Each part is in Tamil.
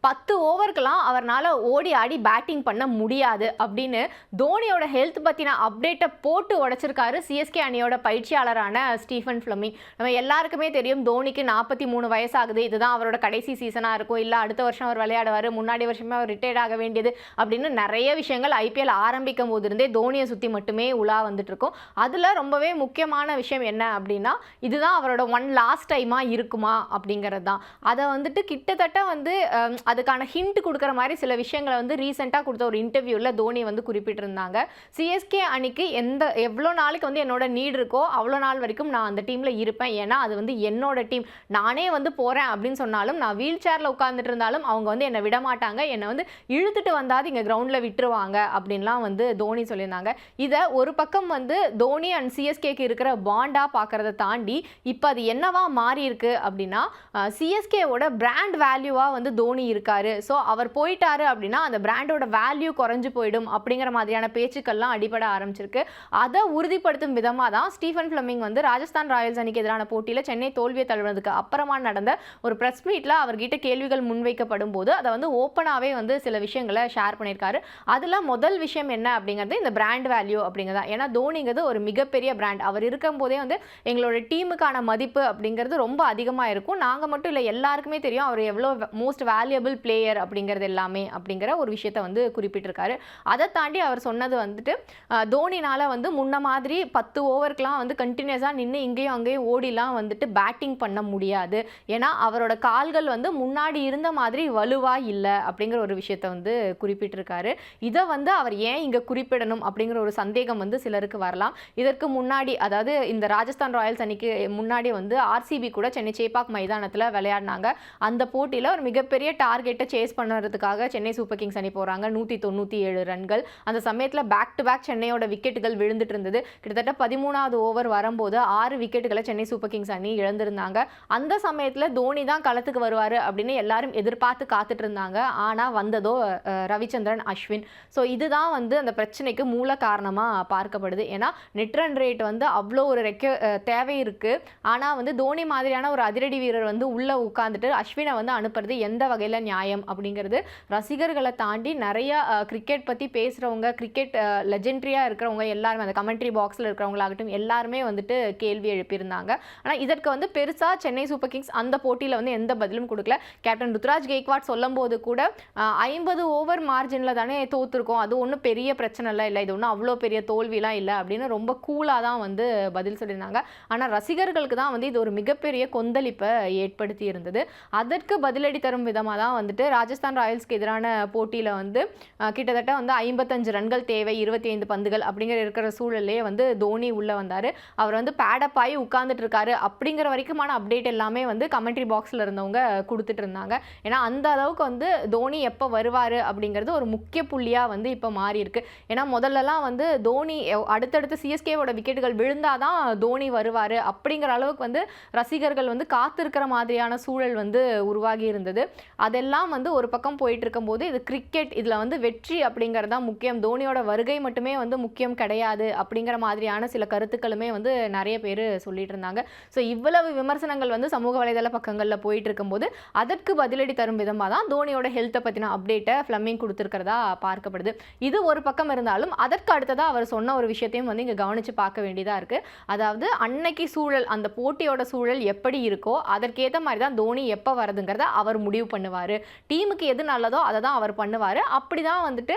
10 ஓவருக்கெல்லாம் அவர்னால ஓடி ஆடி பேட்டிங் பண்ண முடியாது அப்படின்னு தோனியோட ஹெல்த் பற்றின அப்டேட்டை போட்டு உடைச்சிருக்காரு சிஎஸ்கே அணியோட பயிற்சியாளரான ஸ்டீஃபன் ஃப்ளமிங். நம்ம எல்லாருக்குமே தெரியும் தோனிக்கு 43 வயசாகுது, இதுதான் அவரோட கடைசி சீசனாக இருக்கும், இல்லை அடுத்த வருஷம் அவர் விளையாடுவார், முன்னாடி வருஷமே அவர் ரிட்டையர்ட் ஆக வேண்டியது அப்படின்னு நிறைய விஷயங்கள் ஐபிஎல் ஆரம்பிக்கும் போது இருந்தே தோனியை சுற்றி மட்டுமே உலா வந்துட்டு இருக்கும். அதில் ரொம்பவே முக்கியமான விஷயம் என்ன அப்படின்னா இதுதான் அவரோட லாஸ்ட் டைமாக இருக்குமா அப்படிங்கிறது தான். அதை வந்துட்டு கிட்டத்தட்ட வந்து அதுக்கான ஹிண்ட் கொடுக்குற மாதிரி சில விஷயங்களை வந்து ரீசெண்டாக கொடுத்த ஒரு இன்டர்வியூவில் தோனி வந்து குறிப்பிட்டிருந்தாங்க. சிஎஸ்கே அணிக்கு எவ்வளோ நாளைக்கு வந்து என்னோட நீட் இருக்கோ அவ்வளோ நாள் வரைக்கும் நான் அந்த டீமில் இருப்பேன், ஏன்னா அது வந்து என்னோட டீம், நானே வந்து போகிறேன் அப்படின்னு சொன்னாலும் நான் வீல் சேரில் உட்காந்துட்டு இருந்தாலும் அவங்க வந்து என்னை விட மாட்டாங்க, என்னை வந்து இழுத்துட்டு வந்தாது இங்கே கிரவுண்டில் விட்டுருவாங்க அப்படின்லாம் வந்து தோனி சொல்லியிருந்தாங்க. இதை ஒரு பக்கம் வந்து தோனி அண்ட் சிஎஸ்கேக்கு இருக்கிற பாண்டாக பார்க்குறத தாண்டி இப்போ அது என்னவா மாறி இருக்கு அப்படின்னா சிஎஸ்கேவோட பிராண்ட் வேல்யூவாக வந்து தோனி இருக்காரு. ஸோ அவர் போயிட்டாரு அப்படின்னா அந்த பிராண்டோட வேல்யூ குறைஞ்சு போயிடும் அப்படிங்கிற மாதிரியான பேச்சுக்கள்லாம் அடிபட ஆரம்பிச்சிருக்கு. அதை உறுதிப்படுத்தும் விதமாக தான் ஸ்டீஃபன் ஃப்ளமிங் வந்து ராஜஸ்தான் ராயல்ஸ் அணிக்கு எதிரான போட்டியில் சென்னை தோல்வியை தழுவினதுக்கு அப்புறமா நடந்த ஒரு ப்ரெஸ் மீட்டில் அவர்கிட்ட கேள்விகள் முன்வைக்கப்படும் போது அதை வந்து ஓப்பனாகவே வந்து சில விஷயங்களை ஷேர் பண்ணியிருக்காரு. அதில் முதல் விஷயம் என்ன அப்படிங்கிறது இந்த பிராண்ட் வேல்யூ அப்படிங்கிறதா. ஏன்னா தோனிங்கிறது ஒரு மிகப்பெரிய பிராண்ட், அவர் இருக்கும் போதே வந்து எங்களோட டீமுக்கான மதிப்பு அப்படிங்கிறது ரொம்ப அதிகமாக இருக்கும், நாங்கள் மட்டும் இல்லை எல்லாருக்குமே தெரியும் அவர் எவ்வளோ மோஸ்ட் வேல்யூபிள் பிளேயர் அப்படிங்கிறது எல்லாமே அப்படிங்கிற ஒரு விஷயத்தை வந்து குறிப்பிட்டிருக்காரு. அதை தாண்டி அவர் சொன்னது வந்துட்டு தோனினால் வந்து முன்ன மாதிரி 10 ஓவருக்கெலாம் வந்து கண்டினியூஸாக நின்று இங்கேயும் அங்கேயும் ஓடிலாம் வந்துட்டு பேட்டிங் பண்ண முடியாது, ஏன்னா அவரோட கால்கள் வந்து முன்னாடி இருந்த மாதிரி வலுவாக இல்லை அப்படிங்கிற ஒரு விஷயத்தை வந்து குறிப்பிட்டிருக்காரு. இதை வந்து அவர் ஏன் இங்கே குறிப்பிடணும் அப்படிங்கிற ஒரு சந்தேகம் வந்து சிலருக்கு வரலாம். இதற்கு முன்னாடி அதாவது இந்த ராஜஸ்தான் ராயல்ஸ் அணிக்கு முன்னாடி வந்து ஆர்சிபி கூட சென்னை சேப்பாக் மைதானத்தில் விளையாடினாங்க. அந்த போட்டியில் ஒரு மிகப்பெரிய டார்கெட்டை சேஸ் பண்ணுறதுக்காக சென்னை சூப்பர் கிங்ஸ் அணி போகிறாங்க, 197 ரன்கள். அந்த சமயத்தில் பேக் டு பேக் சென்னையோட விக்கெட்டுகள் விழுந்துட்டு இருந்தது. கிட்டத்தட்ட 13வது ஓவர் வரும்போது 6 விக்கெட்டுகளை சென்னை சூப்பர் கிங்ஸ் அணி இழந்திருந்தாங்க. அந்த சமயத்தில் தோனி தான் களத்துக்கு வருவார் அப்படின்னு எல்லாரும் எதிர்பார்த்து காத்துட்டு இருந்தாங்க. ஆனால் வந்ததோ ரவிச்சந்திரன் அஸ்வின். ஸோ இதுதான் வந்து அந்த பிரச்சனைக்கு மூல காரணமாக பார்க்கப்படுது. ஏன்னா நெட் ரன் ரேட் வந்து அவ்வளோ ஒரு தேவை இருக்குது, ஆனால் வந்து தோனி மாதிரியான ஒரு அதிரடி வீரர் வந்து உள்ளே உட்காந்துட்டு அஸ்வினை வந்து அனுப்புறது எந்த வகையில் நியாயம் அப்படிங்கிறது ரசிகர்களை தாண்டி நிறைய கிரிக்கெட் பற்றி பேசுகிறவங்க, கிரிக்கெட் லெஜெண்டரியாக இருக்கிறவங்க எல்லாருமே அந்த கமெண்ட்ரி பாக்ஸில் இருக்கிறவங்களாகட்டும் எல்லாருமே வந்துட்டு கேள்வி எழுப்பியிருந்தாங்க. ஆனால் இதற்கு வந்து பெருசாக சென்னை சூப்பர் கிங்ஸ் அந்த போட்டியில் வந்து எந்த பதிலும் கொடுக்கல. கேப்டன் ருத்ராஜ் கெய்க்வாட் சொல்லும் போது கூட 50 ஓவர் மார்ஜினில் தானே தோற்றுருக்கோம், அது ஒன்றும் பெரிய பிரச்சனைலாம் இல்லை, இது ஒன்றும் அவ்வளோ பெரிய தோல்விலாம் இல்லை அப்படின்னு ரொம்ப கூலாக தான் வந்து பதில் சொல்லியிருந்தாங்க. ஆனால் ரசிகர்களுக்கு தான் வந்து இது ஒரு மிகப்பெரிய கொந்தளிப்பை ஏற்படுத்தி இருந்தது. அதற்கு பதிலடி தரும் விதமாக தான் வந்துட்டு ராஜஸ்தான் ராயல்ஸ்க்கு எதிரான போட்டியில் வந்து கிட்டத்தட்ட வந்து 55 ரன்கள் தேவை, 25 பந்துகள் அப்படிங்கிற இருக்கிற சூழலே வந்து தோனி உள்ளே வந்தார். அவர் வந்து பேடப் ஆகி உட்கார்ந்துட்டு இருக்காரு அப்படிங்கிற வரைக்குமான அப்டேட் எல்லாமே வந்து கமெண்ட்ரி பாக்ஸில் இருந்தவங்க கொடுத்துட்டு இருந்தாங்க. ஏன்னா அந்த அளவுக்கு வந்து தோனி எப்போ வருவார் அப்படிங்கிறது ஒரு முக்கிய புள்ளியாக வந்து இப்போ மாறி இருக்கு. ஏன்னா முதல்லலாம் வந்து தோனி அடுத்தடுத்து சிஎஸ்கேவோட விக்கெட்டுகள் விழுந்தாதான் தோனி வருவார் அப்படிங்கிற அளவுக்கு வந்து ரசிகர்கள் வந்து காத்திருக்கிற மாதிரியான சூழல் வந்து உருவாகி இருந்தது. அதெல்லாம் வந்து ஒரு பக்கம் போயிட்டு இருக்கும்போது இது கிரிக்கெட், இதில் வந்து வெற்றி அப்படிங்கிறது தான் முக்கியம், தோனியோட வருகை மட்டுமே வந்து முக்கியம் கிடையாது அப்படிங்கிற மாதிரியான சில கருத்துக்களுமே வந்து நிறைய பேர் சொல்லிட்டு இருந்தாங்க. ஸோ இவ்வளவு விமர்சனங்கள் வந்து சமூக வலைதள பக்கங்களில் போயிட்டு இருக்கும்போது அதற்கு பதிலடி தரும் விதமாக தான் தோனியோட ஹெல்த்தை பற்றின அப்டேட்டை ஃப்ளமிங் கொடுத்துருக்கிறதா பார்க்கப்படுது. இது ஒரு பக்கம் இருந்தாலும் அதற்கு அடுத்ததாக அவர் சொன்ன ஒரு விஷயத்தையும் வந்து இங்கே கவனித்து பார்க்க வேண்டியதாக இருக்குது. அதாவது அன்னைக்கு சூழல், அந்த போட்டியோட சூழல் எப்படி இருக்கோ அதற்கேற்ற மாதிரி தான் தோனி எப்போ வருதுங்கிறத அவர் முடிவு பண்ணுவார், டீமுக்கு எது நல்லதோ அதை தான் அவர் பண்ணுவார். அப்படி தான் வந்துட்டு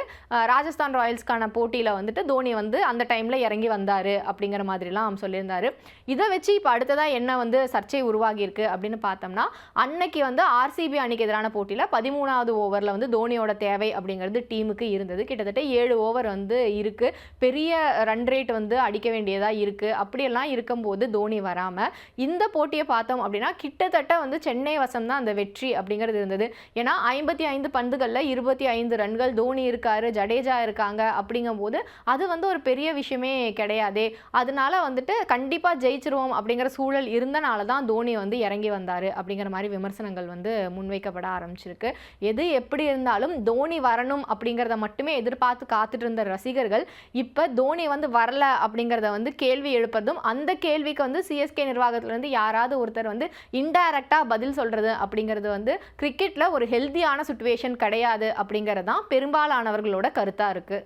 ராஜஸ்தான் ராயல்ஸ்க்கான போட்டியில் வந்துட்டு தோனி வந்து அந்த டைமில் இறங்கி வந்தார் அப்படிங்கிற மாதிரிலாம் சொல்லியிருந்தார். இதை வச்சு இப்போ அடுத்ததாக என்ன வந்து சர்ச்சை உருவாகியிருக்கு அப்படின்னு பார்த்தோம்னா அன்னைக்கு வந்து ஆர்சிபி அணிக்கு எதிரான போட்டியில் 13வது ஓவரில் வந்து தோனியோட தேவை அப்படிங்கிறது டீமுக்கு இருந்தது. கிட்டத்தட்ட 7 ஓவர் வந்து இருக்குது, பெரிய ரன் ரேட் வந்து அடிக்க வேண்டியதாக இருக்குது. அப்படியெல்லாம் இருக்கும்போது தோனி வராமல் இந்த போட்டியை பார்த்தோம் அப்படின்னா கிட்டத்தட்ட வந்து சென்னை வசம் தான் அந்த வெற்றி அப்படிங்கிறது இருந்தது. ஏன்னா 55 பந்துகளில் 25 ரன்கள், தோனி இருக்காரு, ஜடேஜா இருக்காங்க அப்படிங்கும்போது அது வந்து ஒரு பெரிய விஷயமே கிடையாதே. அதனால வந்துட்டு கண்டிப்பாக ஜெயிச்சிருவோம் அப்படிங்கிற சூழல் இருந்தனால தான் தோனி வந்து இறங்கி வந்தார் அப்படிங்கிற மாதிரி விமர்சனங்கள் வந்து முன்வைக்கப்பட ஆரம்பிச்சிருக்கு. எது எப்படி இருந்தாலும் தோனி வரணும் அப்படிங்கிறத மட்டுமே எதிர்பார்த்து காத்துட்டு இருந்த ரசிகர்கள் இப்போ தோனி வந்து வரல அப்படிங்கிறத வந்து கேள்வி எழுப்பதும், அந்த கேள்விக்கு வந்து சிஎஸ்கே நிர்வாகத்திலேருந்து யாராவது ஒருத்தர் வந்து இன்டைரக்டாக பதில் சொல்கிறது அப்படிங்கிறது வந்து கிரிக்கெட்டில் ஒரு ஹெல்தியான சுச்சுவேஷன் கிடையாது அப்படிங்கிறது தான் பெரும்பாலானவர்களோட கருத்தாக இருக்குது.